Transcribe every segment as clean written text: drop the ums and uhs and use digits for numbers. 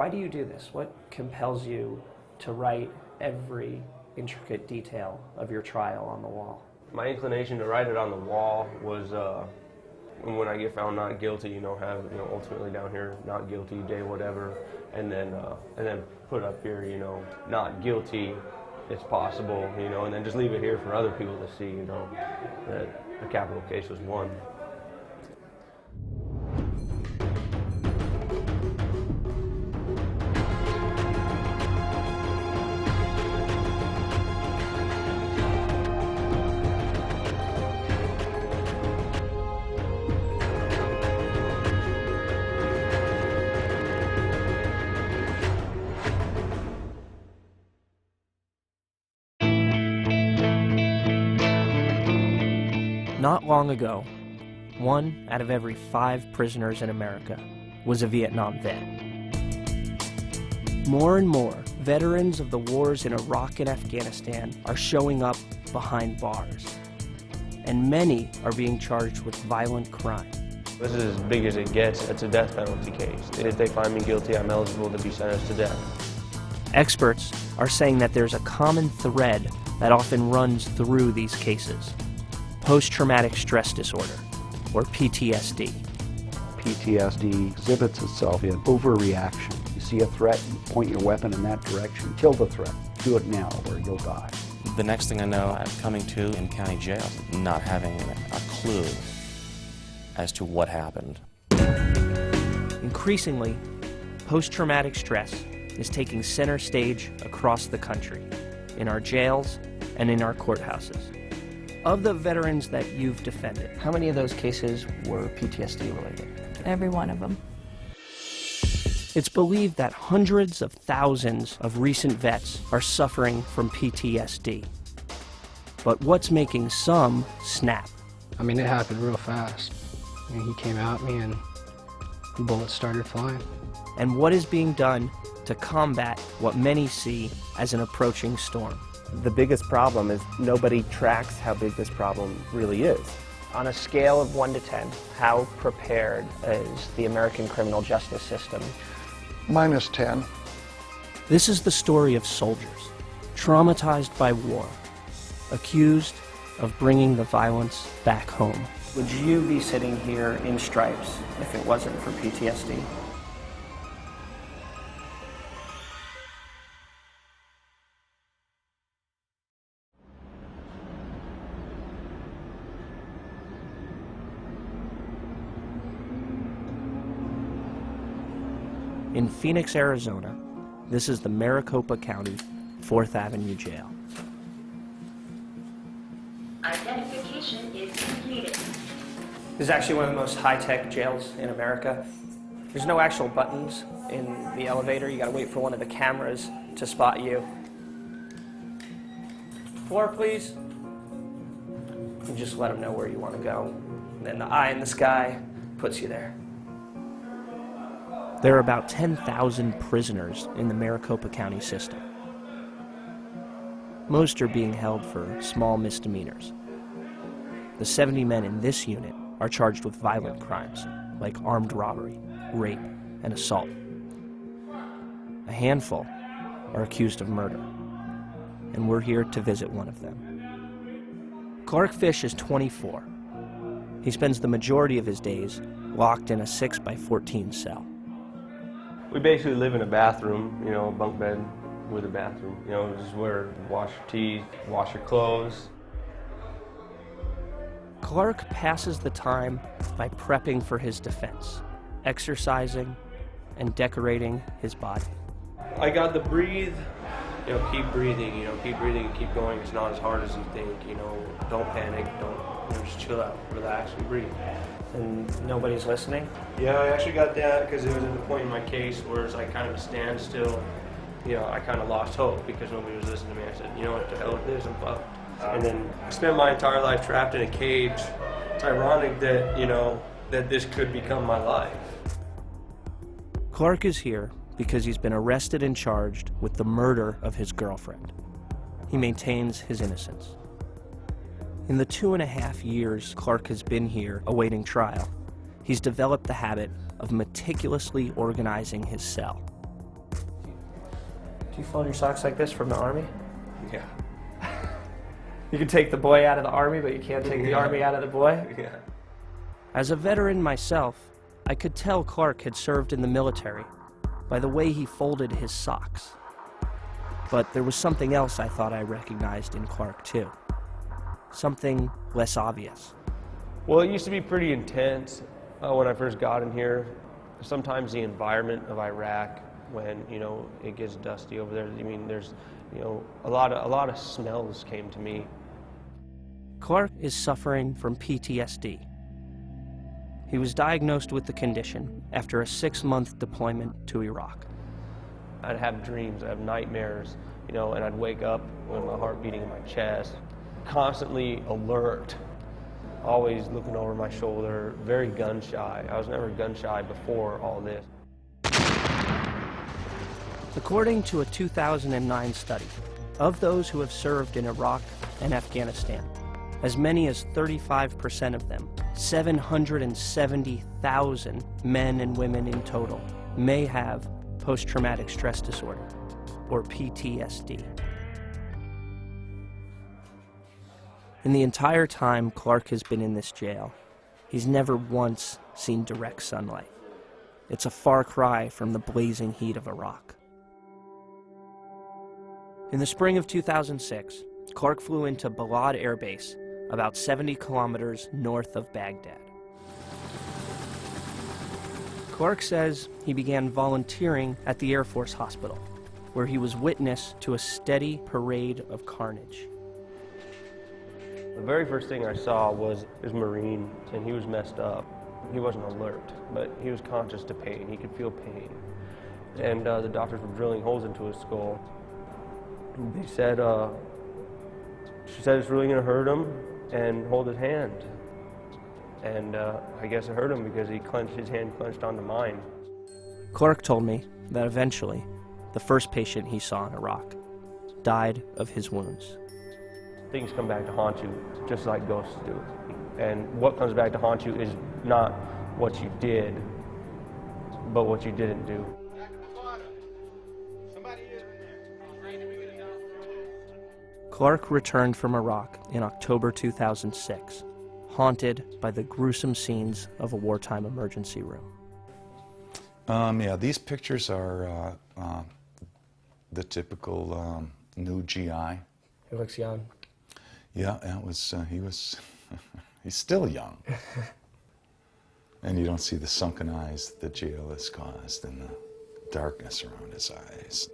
Why do you do this? What compels you to write every intricate detail of your trial on the wall? My inclination to write it on the wall was when I get found not guilty, ultimately down here, not guilty, day whatever, and then put up here, not guilty, it's possible, and then just leave it here for other people to see, that a capital case was won. Not long ago, 1 out of every 5 prisoners in America was a Vietnam vet. More and more veterans of the wars in Iraq and Afghanistan are showing up behind bars, and many are being charged with violent crime. This is as big as it gets. It's a death penalty case. If they find me guilty, I'm eligible to be sentenced to death. Experts are saying that there's a common thread that often runs through these cases: post-traumatic stress disorder, or PTSD. PTSD exhibits itself in overreaction. You see a threat, you point your weapon in that direction, kill the threat. Do it now or you'll die. The next thing I know, I'm coming to in county jail, not having a clue as to what happened. Increasingly, post-traumatic stress is taking center stage across the country, in our jails and in our courthouses. Of the veterans that you've defended, how many of those cases were PTSD related? Every one of them. It's believed that hundreds of thousands of recent vets are suffering from PTSD. But what's making some snap? I mean, it happened real fast. I mean, he came at me and the bullets started flying. And what is being done to combat what many see as an approaching storm? The biggest problem is nobody tracks how big this problem really is. On a scale of 1 to 10, how prepared is the American criminal justice system? -10. This is the story of soldiers, traumatized by war, accused of bringing the violence back home. Would you be sitting here in stripes if it wasn't for PTSD? In Phoenix, Arizona, this is the Maricopa County 4th Avenue Jail. Identification is completed. This is actually one of the most high-tech jails in America. There's no actual buttons in the elevator. You gotta wait for one of the cameras to spot you. Floor, please. You just let them know where you want to go. And then the eye in the sky puts you there. There are about 10,000 prisoners in the Maricopa County system. Most are being held for small misdemeanors. The 70 men in this unit are charged with violent crimes, like armed robbery, rape, and assault. A handful are accused of murder, and we're here to visit one of them. Clark Fish is 24. He spends the majority of his days locked in a 6x14 cell. We basically live in a bathroom, a bunk bed with a bathroom. Just where you wash your teeth, wash your clothes. Clark passes the time by prepping for his defense, exercising, and decorating his body. I got to breathe, keep breathing, keep breathing and keep going. It's not as hard as you think, don't panic, just chill out, relax and breathe. And nobody's listening? Yeah, I actually got that because it was at the point in my case where it's like kind of a standstill. I kind of lost hope because nobody was listening to me. I said, what the hell with this, I'm fucked. And then I spent my entire life trapped in a cage. It's ironic that, that this could become my life. Clark is here because he's been arrested and charged with the murder of his girlfriend. He maintains his innocence. In the 2.5 years Clark has been here awaiting trial, he's developed the habit of meticulously organizing his cell. Do you fold your socks like this from the Army? Yeah. You can take the boy out of the Army, but you can't take the Army out of the boy? Yeah. As a veteran myself, I could tell Clark had served in the military by the way he folded his socks. But there was something else I thought I recognized in Clark, too. Something less obvious. Well, it used to be pretty intense when I first got in here. Sometimes the environment of Iraq, when, you know, it gets dusty over there, I mean, there's, you know, a lot of smells came to me. Clark is suffering from PTSD. He was diagnosed with the condition after a 6-month deployment to Iraq. I'd have dreams, I'd have nightmares, you know, and I'd wake up with my heart beating in my chest, constantly alert, always looking over my shoulder, very gun shy. I was never gun shy before all this. According to a 2009 study, of those who have served in Iraq and Afghanistan, as many as 35% of them, 770,000 men and women in total, may have post-traumatic stress disorder, or PTSD. In the entire time Clark has been in this jail, he's never once seen direct sunlight. It's a far cry from the blazing heat of Iraq. In the spring of 2006, Clark flew into Balad Air Base, about 70 kilometers north of Baghdad. Clark says he began volunteering at the Air Force Hospital, where he was witness to a steady parade of carnage. The very first thing I saw was his Marine, and he was messed up. He wasn't alert, but he was conscious to pain. He could feel pain. And the doctors were drilling holes into his skull. They said, she said it's really gonna hurt him, and hold his hand. And I guess it hurt him because his hand clenched onto mine. Clark told me that eventually, the first patient he saw in Iraq died of his wounds. Things come back to haunt you, just like ghosts do. And what comes back to haunt you is not what you did, but what you didn't do. Clark returned from Iraq in October 2006, haunted by the gruesome scenes of a wartime emergency room. Yeah, these pictures are the typical new GI. He looks young. Yeah, that was, he's still young. And you don't see the sunken eyes the jail has caused and the darkness around his eyes.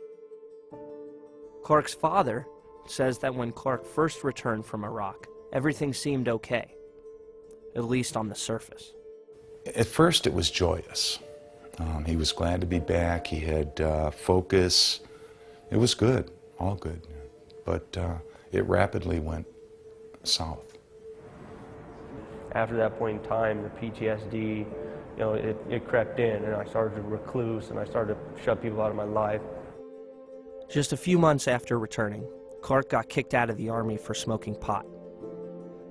Clark's father says that when Clark first returned from Iraq, everything seemed okay, at least on the surface. At first it was joyous. He was glad to be back. He had focus. It was good, all good. But it rapidly went south. After that point in time, the PTSD, you know, it crept in, and I started to recluse, and I started to shut people out of my life. Just a few months after returning, Clark got kicked out of the Army for smoking pot.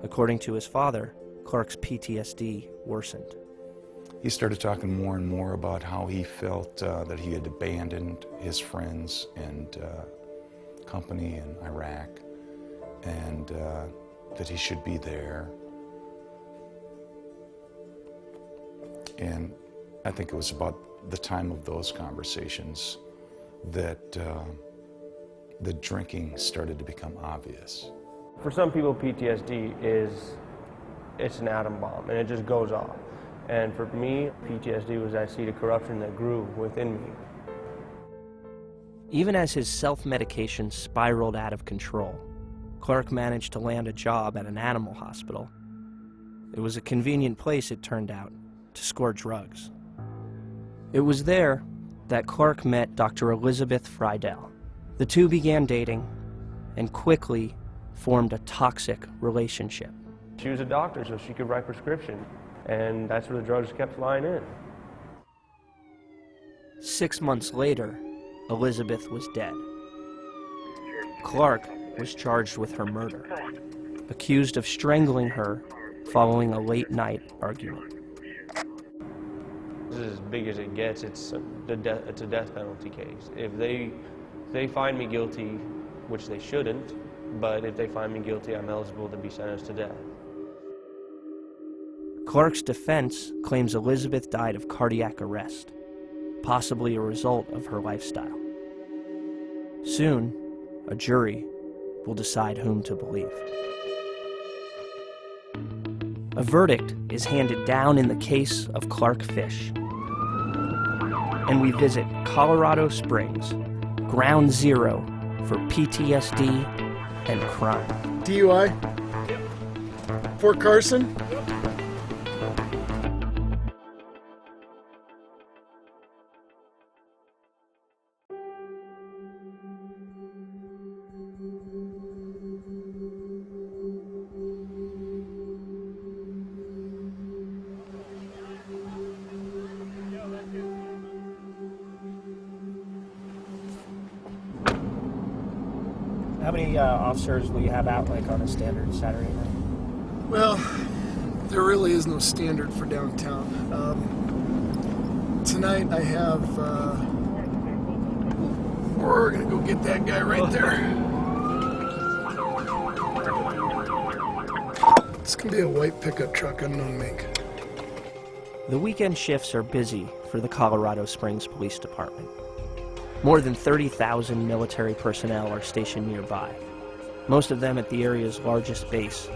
According to his father, Clark's PTSD worsened. He started talking more and more about how he felt that he had abandoned his friends and company in Iraq, and that he should be there. And I think it was about the time of those conversations that the drinking started to become obvious. For some people, PTSD it's an atom bomb, and it just goes off. And for me, PTSD was that seed of corruption that grew within me. Even as his self-medication spiraled out of control, Clark managed to land a job at an animal hospital. It was a convenient place, it turned out, to score drugs. It was there that Clark met Dr. Elizabeth Friedel. The two began dating and quickly formed a toxic relationship. She was a doctor, so she could write prescription, and that's where the drugs kept flying in. 6 months later, Elizabeth was dead. Clark was charged with her murder, accused of strangling her following a late-night argument. This is as big as it gets. It's a death penalty case. If they If they find me guilty, which they shouldn't, but if they find me guilty, I'm eligible to be sentenced to death. Clark's defense claims Elizabeth died of cardiac arrest, possibly a result of her lifestyle. Soon, a jury will decide whom to believe. A verdict is handed down in the case of Clark Fish. And we visit Colorado Springs, ground zero for PTSD and crime. DUI? Fort Carson? How many officers will you have out like on a standard Saturday night? Well, there really is no standard for downtown. Tonight I have, we're gonna go get that guy right there. It's gonna be a white pickup truck, unknown make. The weekend shifts are busy for the Colorado Springs Police Department. More than 30,000 military personnel are stationed nearby, most of them at the area's largest base,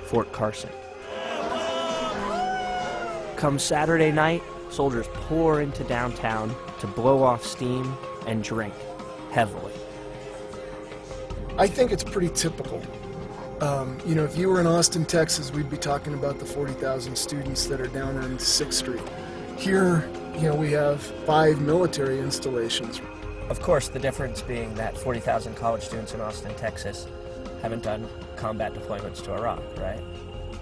Fort Carson. Come Saturday night, soldiers pour into downtown to blow off steam and drink heavily. I think it's pretty typical. You know, if you were in Austin, Texas, we'd be talking about the 40,000 students that are down on 6th Street. Here, you know, we have 5 military installations. Of course, the difference being that 40,000 college students in Austin, Texas haven't done combat deployments to Iraq, right?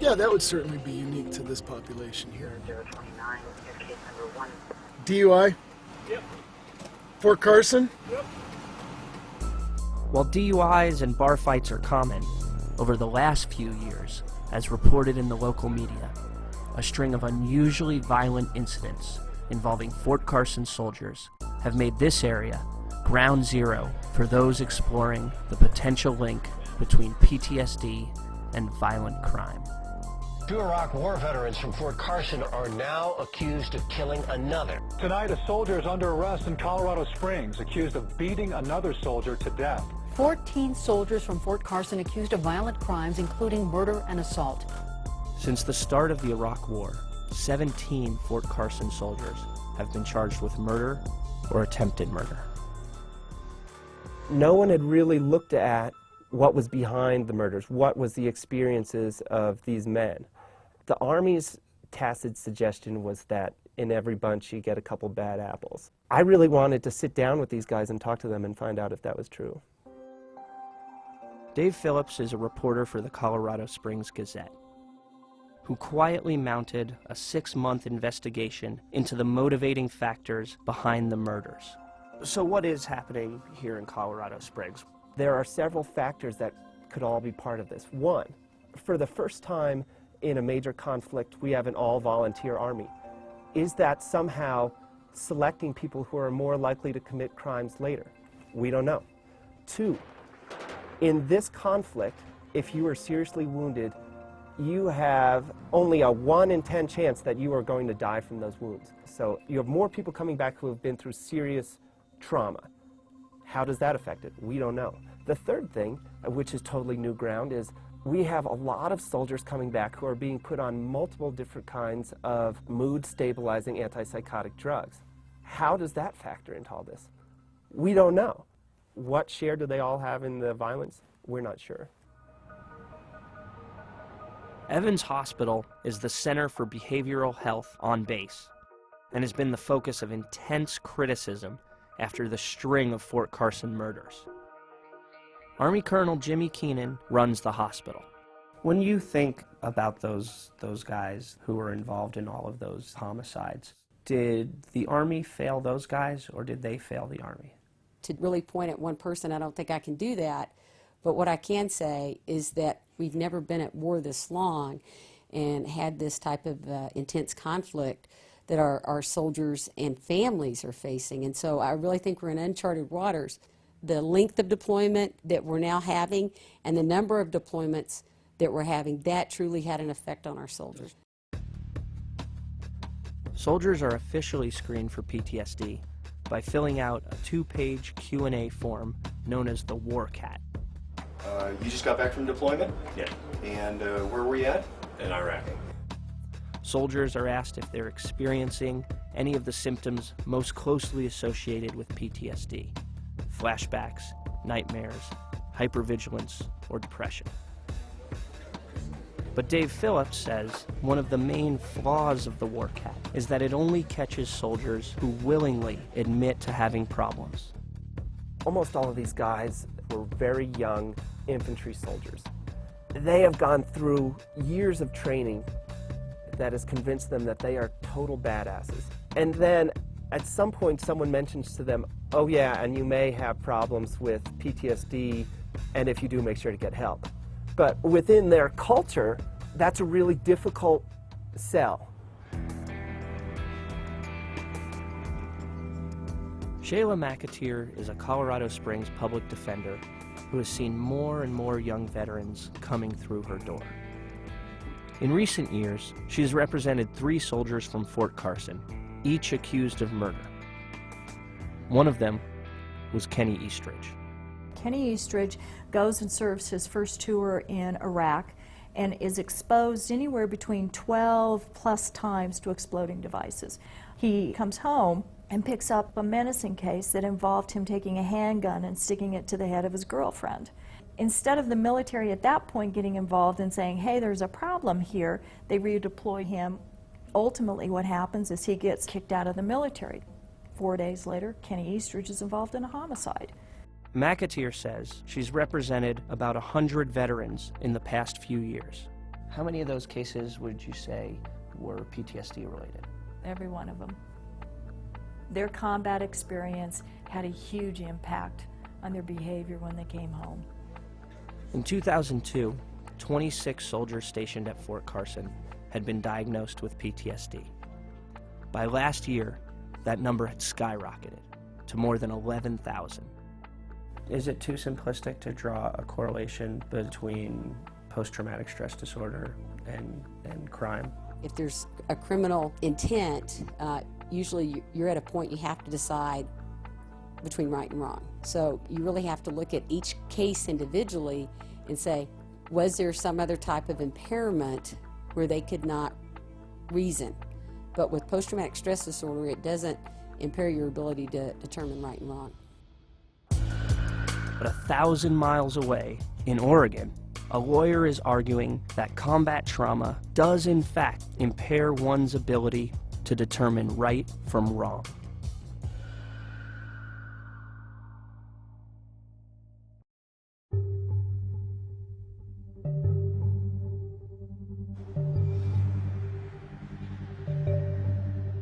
Yeah, that would certainly be unique to this population here. 029, case number 1. DUI? Yep. Fort Carson? Yep. While DUIs and bar fights are common, over the last few years, as reported in the local media, a string of unusually violent incidents involving Fort Carson soldiers have made this area ground zero for those exploring the potential link between PTSD and violent crime. 2 Iraq War veterans from Fort Carson are now accused of killing another. Tonight, a soldier is under arrest in Colorado Springs, accused of beating another soldier to death. 14 soldiers from Fort Carson accused of violent crimes, including murder and assault. Since the start of the Iraq War, 17 Fort Carson soldiers have been charged with murder or attempted murder. No one had really looked at what was behind the murders, what was the experiences of these men. The Army's tacit suggestion was that in every bunch you get a couple bad apples. I really wanted to sit down with these guys and talk to them and find out if that was true. Dave Phillips is a reporter for the Colorado Springs Gazette, who quietly mounted a 6-month investigation into the motivating factors behind the murders. So what is happening here in Colorado Springs? There are several factors that could all be part of this. One, for the first time in a major conflict, we have an all-volunteer army. Is that somehow selecting people who are more likely to commit crimes later? We don't know. 2, in this conflict, if you are seriously wounded, you have only a 1 in 10 chance that you are going to die from those wounds. So you have more people coming back who have been through serious trauma. How does that affect it? We don't know. The third thing, which is totally new ground, is we have a lot of soldiers coming back who are being put on multiple different kinds of mood-stabilizing antipsychotic drugs. How does that factor into all this? We don't know. What share do they all have in the violence? We're not sure. Evans Hospital is the Center for Behavioral Health on base and has been the focus of intense criticism after the string of Fort Carson murders. Army Colonel Jimmy Keenan runs the hospital. When you think about those guys who were involved in all of those homicides, did the Army fail those guys or did they fail the Army? To really point at one person, I don't think I can do that. But what I can say is that we've never been at war this long and had this type of intense conflict that our soldiers and families are facing. And so I really think we're in uncharted waters. the length of deployment that we're now having and the number of deployments that we're having, that truly had an effect on our soldiers. Soldiers are officially screened for PTSD by filling out a 2-page Q&A form known as the War Cat. You just got back from deployment? Yeah. And where were you at? In Iraq. Soldiers are asked if they're experiencing any of the symptoms most closely associated with PTSD: flashbacks, nightmares, hypervigilance, or depression. But Dave Phillips says one of the main flaws of the War Cat is that it only catches soldiers who willingly admit to having problems. Almost all of these guys were very young infantry soldiers. They have gone through years of training that has convinced them that they are total badasses. And then at some point someone mentions to them, oh yeah, and you may have problems with PTSD, and if you do, make sure to get help. But within their culture, that's a really difficult sell. Shayla McAteer is a Colorado Springs public defender who has seen more and more young veterans coming through her door. In recent years, she has represented 3 soldiers from Fort Carson, each accused of murder. One of them was Kenny Eastridge. Kenny Eastridge goes and serves his first tour in Iraq and is exposed anywhere between 12 plus times to exploding devices. He comes home and picks up a menacing case that involved him taking a handgun and sticking it to the head of his girlfriend. Instead of the military at that point getting involved and saying, hey, there's a problem here, they redeploy him. Ultimately what happens is he gets kicked out of the military. 4 days later, Kenny Eastridge is involved in a homicide. McAteer says she's represented about 100 veterans in the past few years. How many of those cases would you say were PTSD related? Every one of them. Their combat experience had a huge impact on their behavior when they came home. In 2002, 26 soldiers stationed at Fort Carson had been diagnosed with PTSD. By last year, that number had skyrocketed to more than 11,000. Is it too simplistic to draw a correlation between post-traumatic stress disorder and crime? If there's a criminal intent, usually you're at a point you have to decide between right and wrong. So you really have to look at each case individually and say, was there some other type of impairment where they could not reason? But with post-traumatic stress disorder, it doesn't impair your ability to determine right and wrong. But 1,000 miles away, in Oregon, a lawyer is arguing that combat trauma does in fact impair one's ability to determine right from wrong.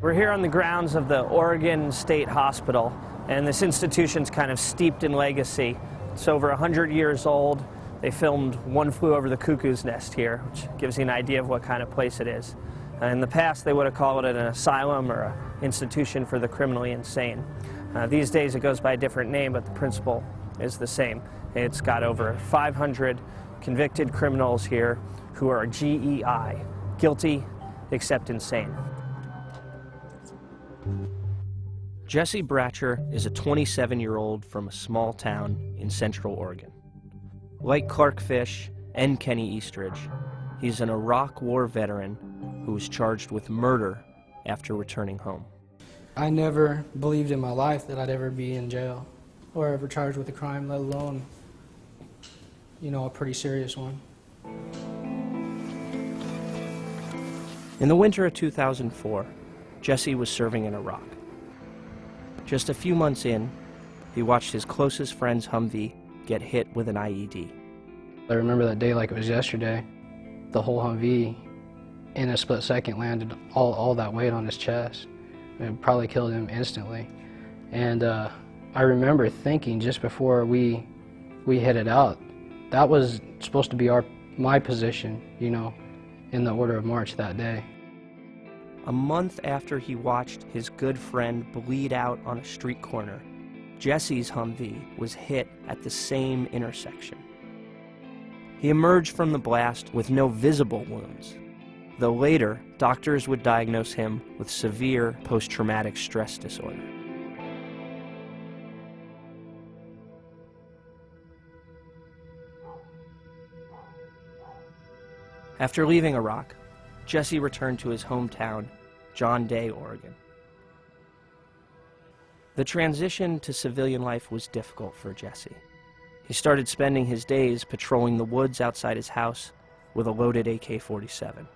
We're here on the grounds of the Oregon State Hospital, and this institution's kind of steeped in legacy. It's over 100 years old. They filmed One Flew Over the Cuckoo's Nest here, which gives you an idea of what kind of place it is. In the past, they would have called it an asylum or an institution for the criminally insane. These days, it goes by a different name, but the principle is the same. It's got over 500 convicted criminals here who are GEI, guilty except insane. Jesse Bratcher is a 27-year-old from a small town in Central Oregon. Like Clark Fish and Kenny Eastridge, he's an Iraq War veteran who was charged with murder after returning home. I never believed in my life that I'd ever be in jail or ever charged with a crime, let alone, a pretty serious one. In the winter of 2004, Jesse was serving in Iraq. Just a few months in, he watched his closest friend's Humvee get hit with an IED. I remember that day like it was yesterday. The whole Humvee, in a split second, landed all that weight on his chest. It probably killed him instantly. And I remember thinking just before we headed out, that was supposed to be my position, in the order of march that day. A month after he watched his good friend bleed out on a street corner, Jesse's Humvee was hit at the same intersection. He emerged from the blast with no visible wounds, though later doctors would diagnose him with severe post-traumatic stress disorder. After leaving Iraq, Jesse returned to his hometown, John Day, Oregon. The transition to civilian life was difficult for Jesse. He started spending his days patrolling the woods outside his house with a loaded AK-47.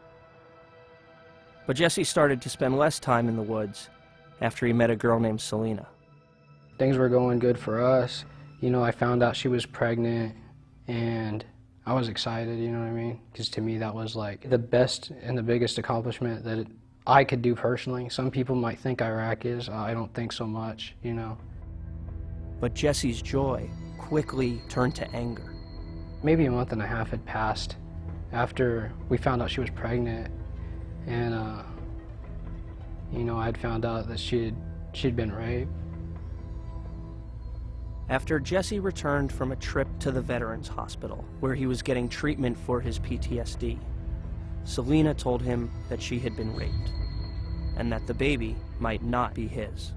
But Jesse started to spend less time in the woods after he met a girl named Selena. Things were going good for us. You know, I found out she was pregnant, and I was excited, you know what I mean? Because to me that was like the best and the biggest accomplishment that I could do personally. Some people might think Iraq is. I don't think so much, you know. But Jesse's joy quickly turned to anger. Maybe a month and a half had passed after we found out she was pregnant, and you know, I'd found out that she'd been raped. After Jesse returned from a trip to the Veterans Hospital, where he was getting treatment for his PTSD, Selena told him that she had been raped, and that the baby might not be his.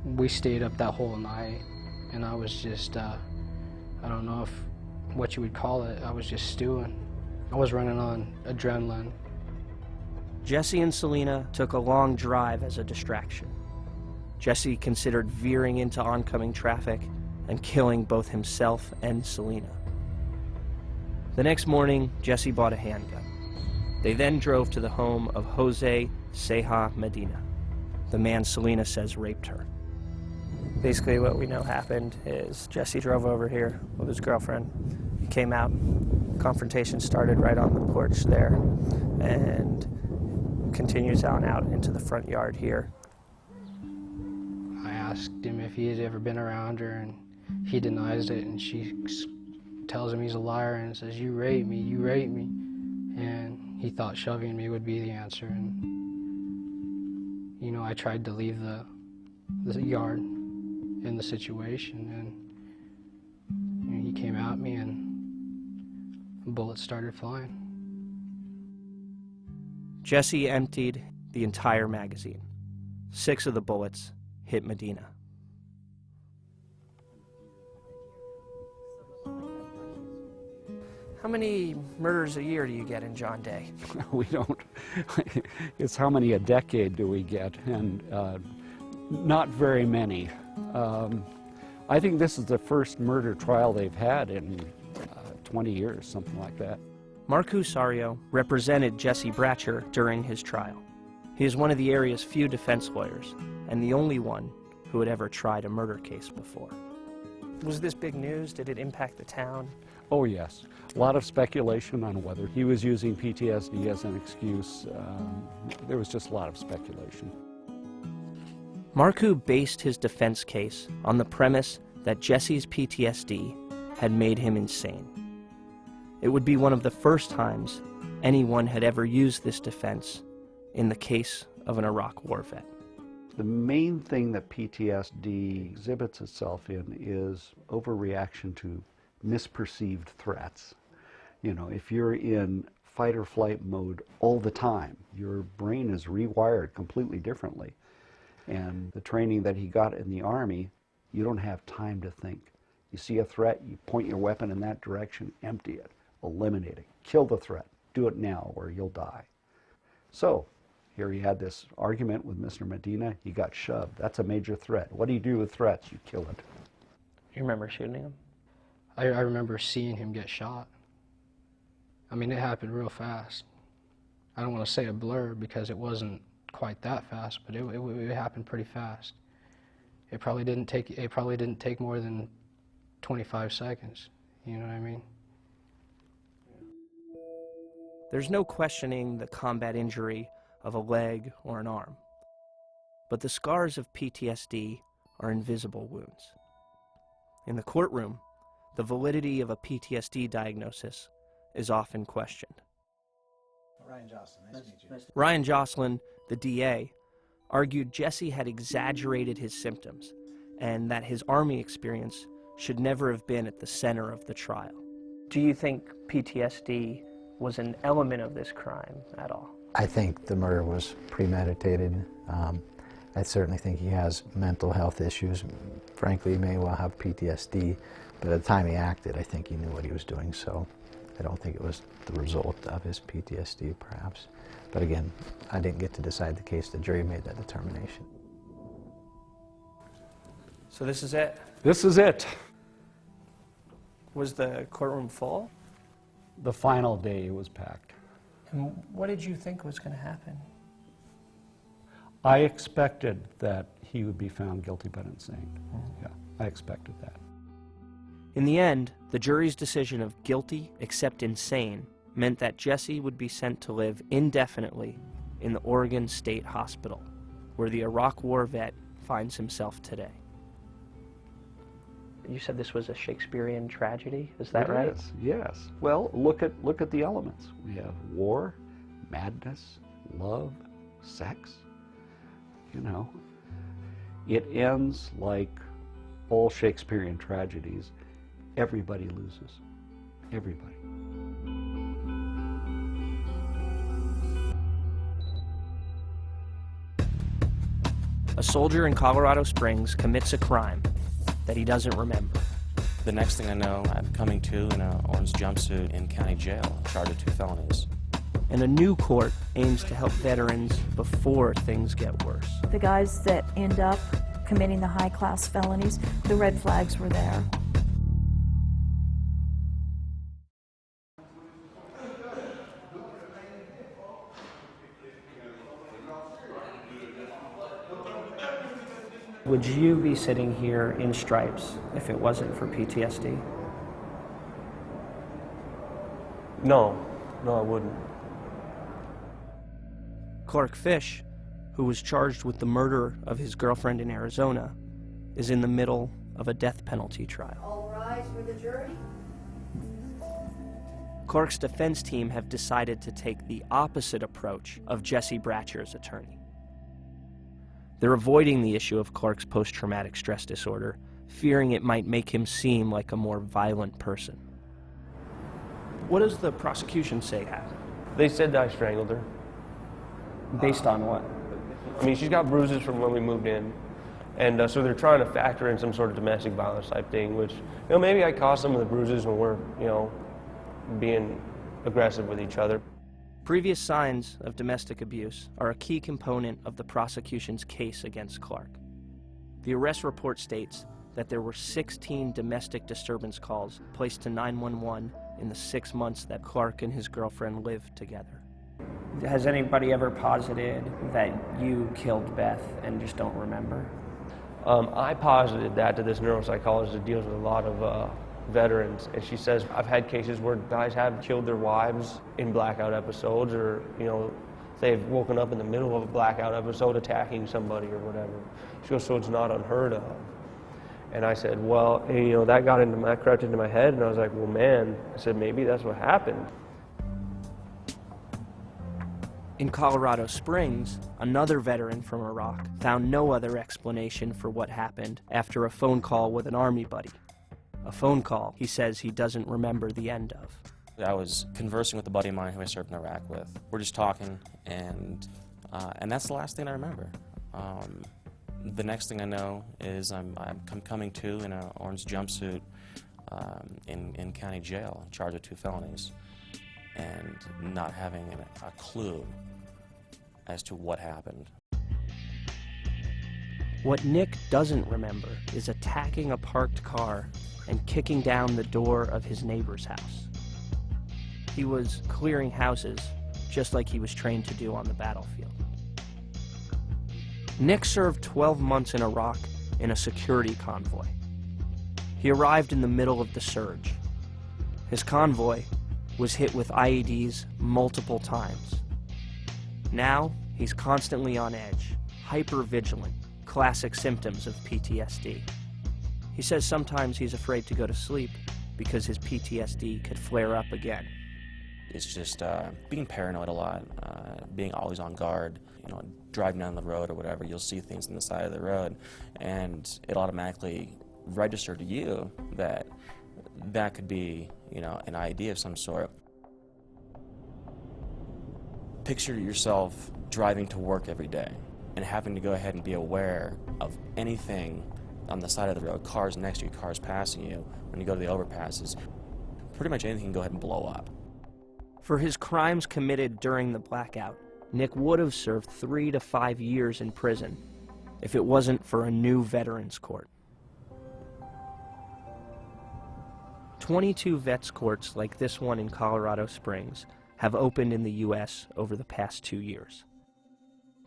We stayed up that whole night, and I was just, I don't know what you would call it, I was just stewing. I was running on adrenaline. Jesse and Selena took a long drive as a distraction. Jesse considered veering into oncoming traffic and killing both himself and Selena. The next morning, Jesse bought a handgun. They then drove to the home of Jose Ceja Medina, the man Selena says raped her. Basically what we know happened is Jesse drove over here with his girlfriend. He came out, confrontation started right on the porch there, and continues on out into the front yard here. I asked him if he had ever been around her, and he denies it, and she tells him he's a liar and says, you raped me, you raped me. And he thought shoving me would be the answer. And, you know, I tried to leave the yard in the situation, and he came at me, and bullets started flying. Jesse emptied the entire magazine. 6 of the bullets hit Medina. How many murders a year do you get in John Day? We don't. It's how many a decade do we get, and not very many. I think this is the first murder trial they've had in 20 years, something like that. Mark Husario represented Jesse Bratcher during his trial. He is one of the area's few defense lawyers, and the only one who had ever tried a murder case before. Was this big news? Did it impact the town? Oh yes, a lot of speculation on whether he was using PTSD as an excuse. There was just a lot of speculation. Marku based his defense case on the premise that Jesse's PTSD had made him insane. It would be one of the first times anyone had ever used this defense in the case of an Iraq war vet. The main thing that PTSD exhibits itself in is overreaction to misperceived threats. You know, if you're in fight or flight mode all the time, your brain is rewired completely differently. And the training that he got in the Army, you don't have time to think. You see a threat, you point your weapon in that direction, empty it, eliminate it, kill the threat, do it now or you'll die. So here he had this argument with Mr. Medina, he got shoved. That's a major threat. What do you do with threats? You kill it. You remember shooting him? I remember seeing him get shot. I mean, it happened real fast. I don't want to say a blur because it wasn't quite that fast, but it happened pretty fast. It probably didn't take more than 25 seconds. You know what I mean? There's no questioning the combat injury of a leg or an arm, but the scars of PTSD are invisible wounds. In the courtroom, the validity of a PTSD diagnosis is often questioned. Ryan Jocelyn, nice to meet you. Ryan Jocelyn, the DA, argued Jesse had exaggerated his symptoms and that his Army experience should never have been at the center of the trial. Do you think PTSD was an element of this crime at all? I think the murder was premeditated. I certainly think he has mental health issues. Frankly, he may well have PTSD, but at the time he acted, I think he knew what he was doing, so I don't think it was the result of his PTSD, perhaps. But again, I didn't get to decide the case. The jury made that determination. So this is it? This is it. Was the courtroom full? The final day was packed. And what did you think was going to happen? I expected that he would be found guilty but insane. Yeah, I expected that. In the end, the jury's decision of guilty except insane meant that Jesse would be sent to live indefinitely in the Oregon State Hospital, where the Iraq War vet finds himself today. You said this was a Shakespearean tragedy, is that right? Yes, yes. Well, look at the elements. We have war, madness, love, sex. You know, it ends like all Shakespearean tragedies. Everybody loses. Everybody. A soldier in Colorado Springs commits a crime that he doesn't remember. The next thing I know, I'm coming to in an orange jumpsuit in county jail, charged with 2 felonies. And a new court aims to help veterans before things get worse. The guys that end up committing the high-class felonies, the red flags were there. Would you be sitting here in stripes if it wasn't for PTSD? No, I wouldn't. Clark Fish, who was charged with the murder of his girlfriend in Arizona, is in the middle of a death penalty trial. All rise for the jury. Clark's defense team have decided to take the opposite approach of Jesse Bratcher's attorney. They're avoiding the issue of Clark's post-traumatic stress disorder, fearing it might make him seem like a more violent person. What does the prosecution say happened? They said that I strangled her. Based on what? I mean, she's got bruises from when we moved in. And so they're trying to factor in some sort of domestic violence type thing, which, maybe I caused some of the bruises when we're, being aggressive with each other. Previous signs of domestic abuse are a key component of the prosecution's case against Clark. The arrest report states that there were 16 domestic disturbance calls placed to 911 in the 6 months that Clark and his girlfriend lived together. Has anybody ever posited that you killed Beth and just don't remember? I posited that to this neuropsychologist that deals with a lot of veterans, and she says, I've had cases where guys have killed their wives in blackout episodes, or, they've woken up in the middle of a blackout episode attacking somebody or whatever. She goes, so it's not unheard of. And I said, well, that crept into my head, and I was like, well, man, I said, maybe that's what happened. In Colorado Springs, another veteran from Iraq found no other explanation for what happened after a phone call with an Army buddy. A phone call he says he doesn't remember the end of. I was conversing with a buddy of mine who I served in Iraq with. We're just talking, and that's the last thing I remember. The next thing I know is I'm coming to in an orange jumpsuit in county jail, charged with 2 felonies, and not having a clue as to what happened. What Nick doesn't remember is attacking a parked car and kicking down the door of his neighbor's house. He was clearing houses, just like he was trained to do on the battlefield. Nick served 12 months in Iraq in a security convoy. He arrived in the middle of the surge. His convoy was hit with IEDs multiple times. Now, he's constantly on edge, hyper-vigilant, classic symptoms of PTSD. He says sometimes he's afraid to go to sleep because his PTSD could flare up again. It's just being paranoid a lot, being always on guard. You know, driving down the road or whatever, you'll see things on the side of the road, and it automatically register to you that that could be, you know, an ID of some sort. Picture yourself driving to work every day and having to go ahead and be aware of anything on the side of the road, cars next to you, cars passing you, when you go to the overpasses. Pretty much anything can go ahead and blow up. For his crimes committed during the blackout, Nick would have served 3 to 5 years in prison if it wasn't for a new veterans court. 22 vets courts like this one in Colorado Springs have opened in the U.S. over the past 2 years.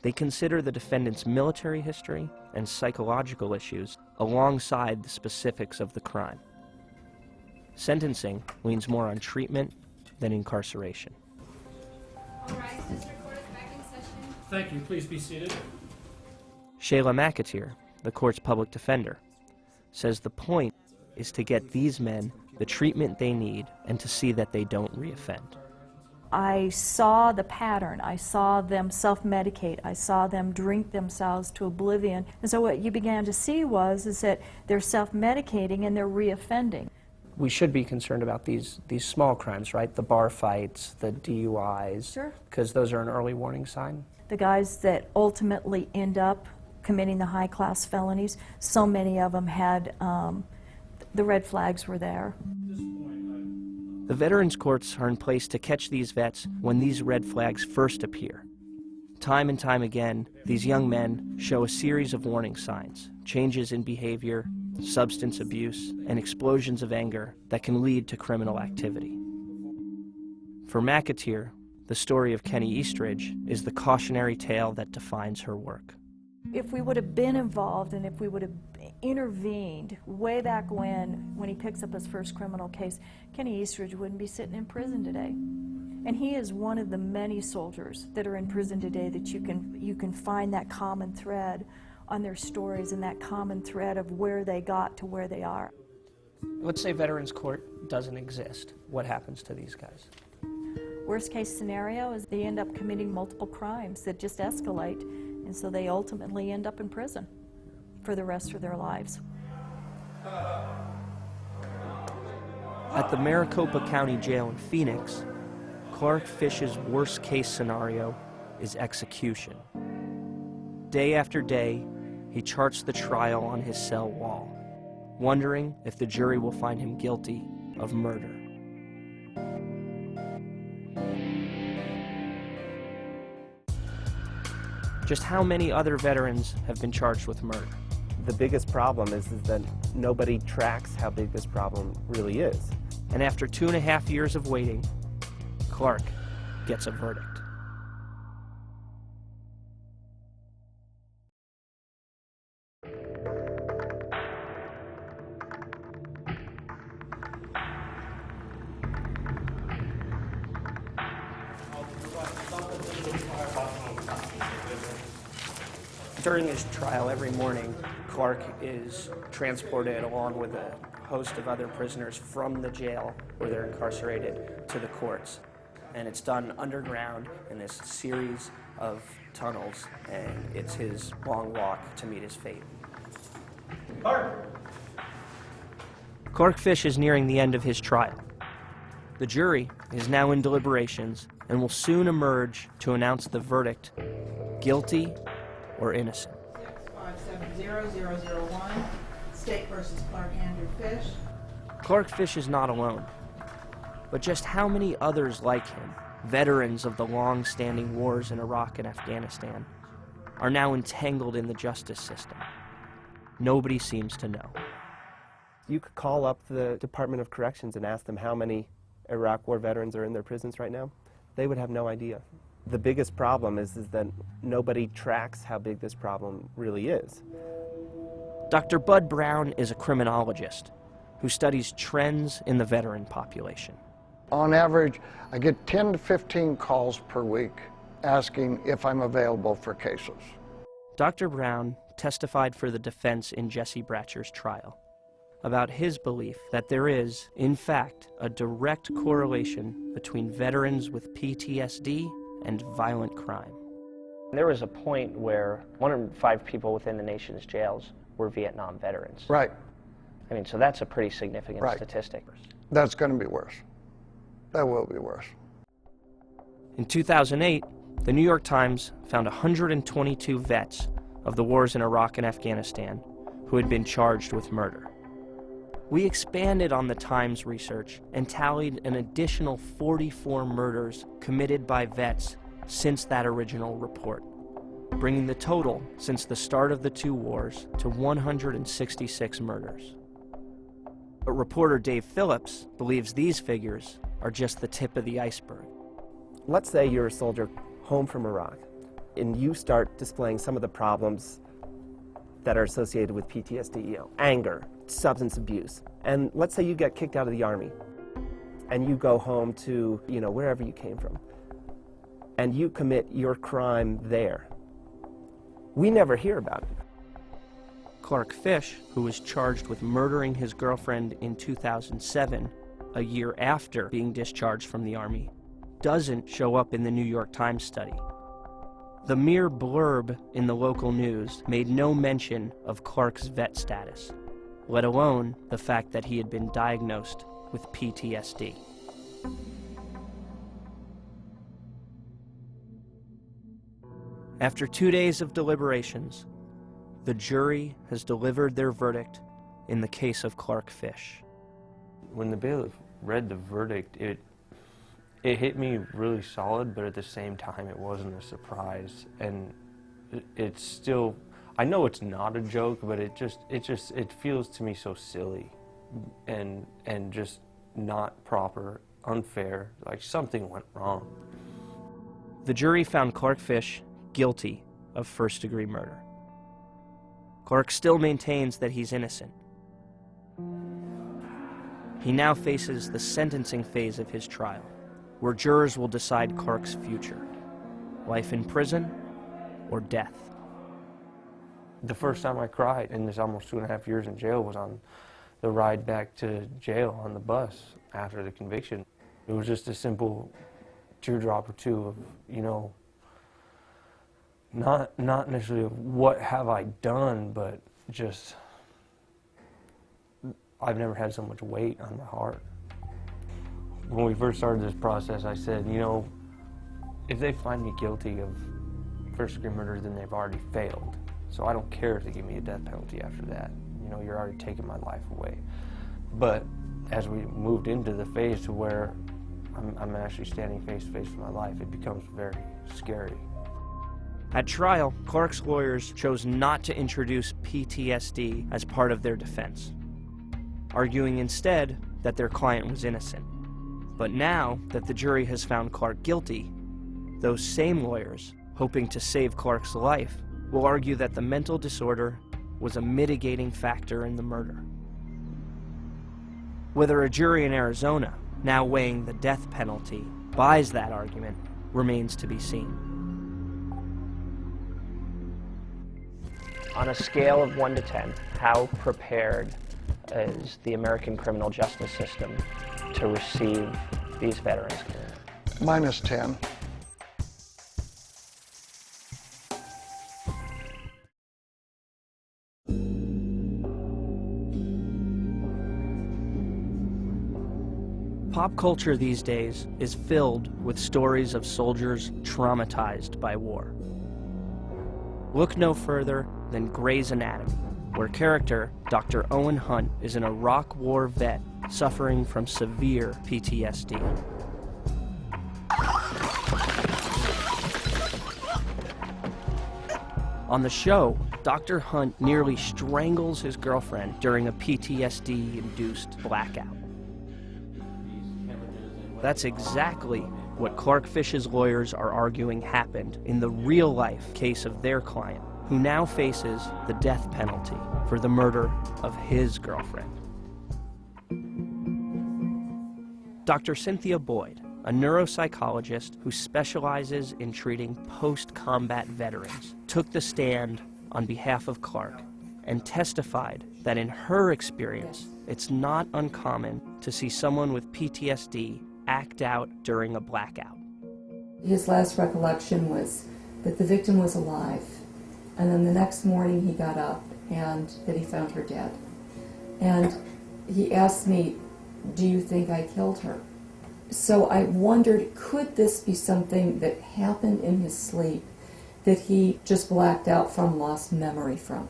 They consider the defendant's military history and psychological issues alongside the specifics of the crime. Sentencing leans more on treatment than incarceration. All right, District Court is back in session. Thank you. Please be seated. Shayla McAteer, the court's public defender, says the point is to get these men the treatment they need and to see that they don't reoffend. I saw the pattern. I saw them self-medicate. I saw them drink themselves to oblivion. And so what you began to see is that they're self-medicating and they're reoffending. We should be concerned about these small crimes, right? The bar fights, the DUIs, Sure. Because those are an early warning sign. The guys that ultimately end up committing the high-class felonies, so many of them had, the red flags were there. The veterans courts are in place to catch these vets when these red flags first appear. Time and time again, these young men show a series of warning signs, changes in behavior, substance abuse, and explosions of anger that can lead to criminal activity. For McAteer, the story of Kenny Eastridge is the cautionary tale that defines her work. If we would have been involved and if we would have intervened way back when he picks up his first criminal case, Kenny Eastridge wouldn't be sitting in prison today. And he is one of the many soldiers that are in prison today that you can find that common thread on their stories and that common thread of where they got to where they are. Let's say veterans court doesn't exist. What happens to these guys? Worst case scenario is they end up committing multiple crimes that just escalate, and so they ultimately end up in prison for the rest of their lives. At the Maricopa County Jail in Phoenix, Clark Fish's worst case scenario is execution. Day after day, he charts the trial on his cell wall, wondering if the jury will find him guilty of murder. Just how many other veterans have been charged with murder? The biggest problem is that nobody tracks how big this problem really is. And after 2.5 years of waiting, Clark gets a verdict. During his trial every morning, Clark is transported along with a host of other prisoners from the jail where they're incarcerated to the courts. And it's done underground in this series of tunnels, and it's his long walk to meet his fate. Clark Fish is nearing the end of his trial. The jury is now in deliberations and will soon emerge to announce the verdict, guilty or innocent. 6570001, State versus Clark Andrew Fish. Clark Fish is not alone. But just how many others like him, veterans of the long-standing wars in Iraq and Afghanistan, are now entangled in the justice system? Nobody seems to know. You could call up the Department of Corrections and ask them how many Iraq War veterans are in their prisons right now. They would have no idea. The biggest problem is that nobody tracks how big this problem really is. Dr. Bud Brown is a criminologist who studies trends in the veteran population. On average, I get 10 to 15 calls per week asking if I'm available for cases. Dr. Brown testified for the defense in Jesse Bratcher's trial. about his belief that there is, in fact, a direct correlation between veterans with PTSD and violent crime. There was a point where 1 in 5 people within the nation's jails were Vietnam veterans. Right. I mean, so that's a pretty significant statistic. That's going to be worse. That will be worse. In 2008, the New York Times found 122 vets of the wars in Iraq and Afghanistan who had been charged with murder. We expanded on the Times research and tallied an additional 44 murders committed by vets since that original report, bringing the total since the start of the 2 wars to 166 murders. But reporter Dave Phillips believes these figures are just the tip of the iceberg. Let's say you're a soldier home from Iraq, and you start displaying some of the problems that are associated with PTSD, anger, substance abuse. And let's say you get kicked out of the Army, and you go home to, wherever you came from, and you commit your crime there. We never hear about it. Clark Fish, who was charged with murdering his girlfriend in 2007, a year after being discharged from the Army, doesn't show up in the New York Times study. The mere blurb in the local news made no mention of Clark's vet status, let alone the fact that he had been diagnosed with PTSD. After 2 days of deliberations, the jury has delivered their verdict in the case of Clark Fish. When the bailiff read the verdict, it hit me really solid, but at the same time it wasn't a surprise. And it's still, I know it's not a joke, but it feels to me so silly and just not proper, unfair, like something went wrong. The jury found Clark Fish guilty of first-degree murder. Clark still maintains that he's innocent. He now faces the sentencing phase of his trial, where jurors will decide Clark's future: life in prison or death. The first time I cried in this almost 2.5 years in jail was on the ride back to jail on the bus after the conviction. It was just a simple teardrop or two of, not necessarily of what have I done, but just I've never had so much weight on my heart. When we first started this process, I said, if they find me guilty of first-degree murder, then they've already failed. So I don't care if they give me a death penalty after that. You're already taking my life away. But as we moved into the phase to where I'm actually standing face-to-face with my life, it becomes very scary. At trial, Clark's lawyers chose not to introduce PTSD as part of their defense, arguing instead that their client was innocent. But now that the jury has found Clark guilty, those same lawyers, hoping to save Clark's life, will argue that the mental disorder was a mitigating factor in the murder. Whether a jury in Arizona, now weighing the death penalty, buys that argument remains to be seen. On a scale of 1 to 10, how prepared is the American criminal justice system to receive these veterans? -10. Pop culture these days is filled with stories of soldiers traumatized by war. Look no further than Grey's Anatomy, where character Dr. Owen Hunt is an Iraq War vet suffering from severe PTSD. On the show, Dr. Hunt nearly strangles his girlfriend during a PTSD-induced blackout. That's exactly what Clark Fish's lawyers are arguing happened in the real-life case of their client, who now faces the death penalty for the murder of his girlfriend. Dr. Cynthia Boyd, a neuropsychologist who specializes in treating post-combat veterans, took the stand on behalf of Clark and testified that in her experience, it's not uncommon to see someone with PTSD act out during a blackout. His last recollection was that the victim was alive, and then the next morning he got up and that he found her dead. And he asked me, "Do you think I killed her?" So I wondered, could this be something that happened in his sleep that he just blacked out from, lost memory from?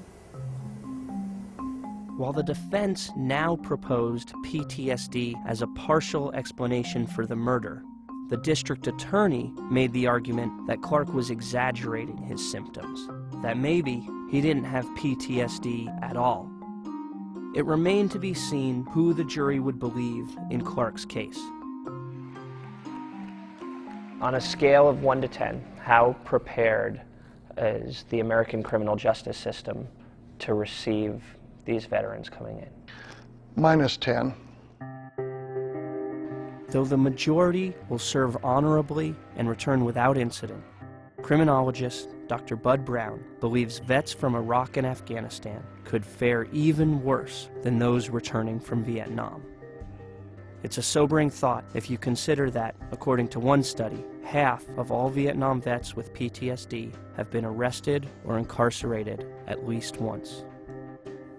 While the defense now proposed PTSD as a partial explanation for the murder, the district attorney made the argument that Clark was exaggerating his symptoms, that maybe he didn't have PTSD at all. It remained to be seen who the jury would believe in Clark's case. On a scale of 1 to 10, how prepared is the American criminal justice system to receive these veterans coming in? -10. Though the majority will serve honorably and return without incident, criminologist Dr. Bud Brown believes vets from Iraq and Afghanistan could fare even worse than those returning from Vietnam. It's a sobering thought if you consider that, according to one study, half of all Vietnam vets with PTSD have been arrested or incarcerated at least once.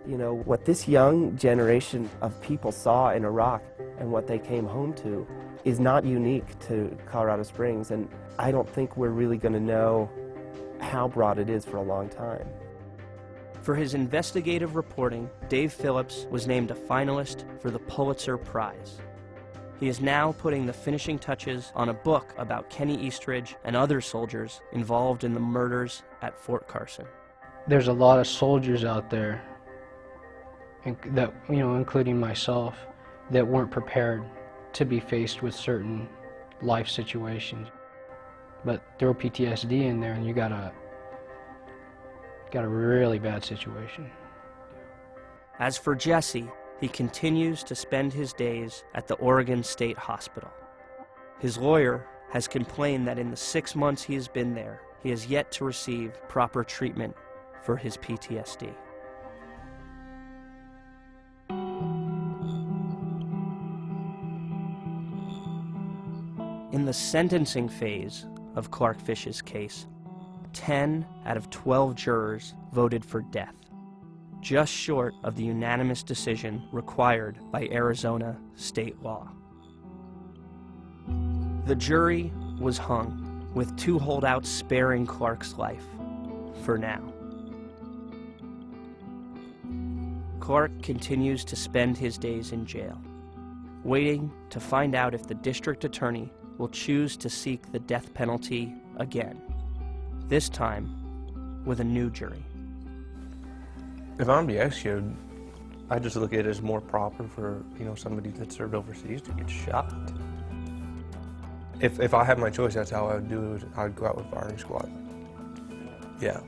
You know, what this young generation of people saw in Iraq and what they came home to is not unique to Colorado Springs, and I don't think we're really going to know how broad it is for a long time. For his investigative reporting, Dave Phillips was named a finalist for the Pulitzer Prize. He is now putting the finishing touches on a book about Kenny Eastridge and other soldiers involved in the murders at Fort Carson. There's a lot of soldiers out there that, including myself, that weren't prepared to be faced with certain life situations. But throw PTSD in there and you got a really bad situation. As for Jesse, he continues to spend his days at the Oregon State Hospital. His lawyer has complained that in the 6 months he has been there, he has yet to receive proper treatment for his PTSD. In the sentencing phase of Clark Fish's case, 10 out of 12 jurors voted for death, just short of the unanimous decision required by Arizona state law. The jury was hung, with 2 holdouts sparing Clark's life, for now. Clark continues to spend his days in jail, waiting to find out if the district attorney will choose to seek the death penalty again, this time with a new jury. If I'm to be executed, I just look at it as more proper for, somebody that served overseas to get shot. If I had my choice, that's how I would do it. I'd go out with firing squad. Yeah.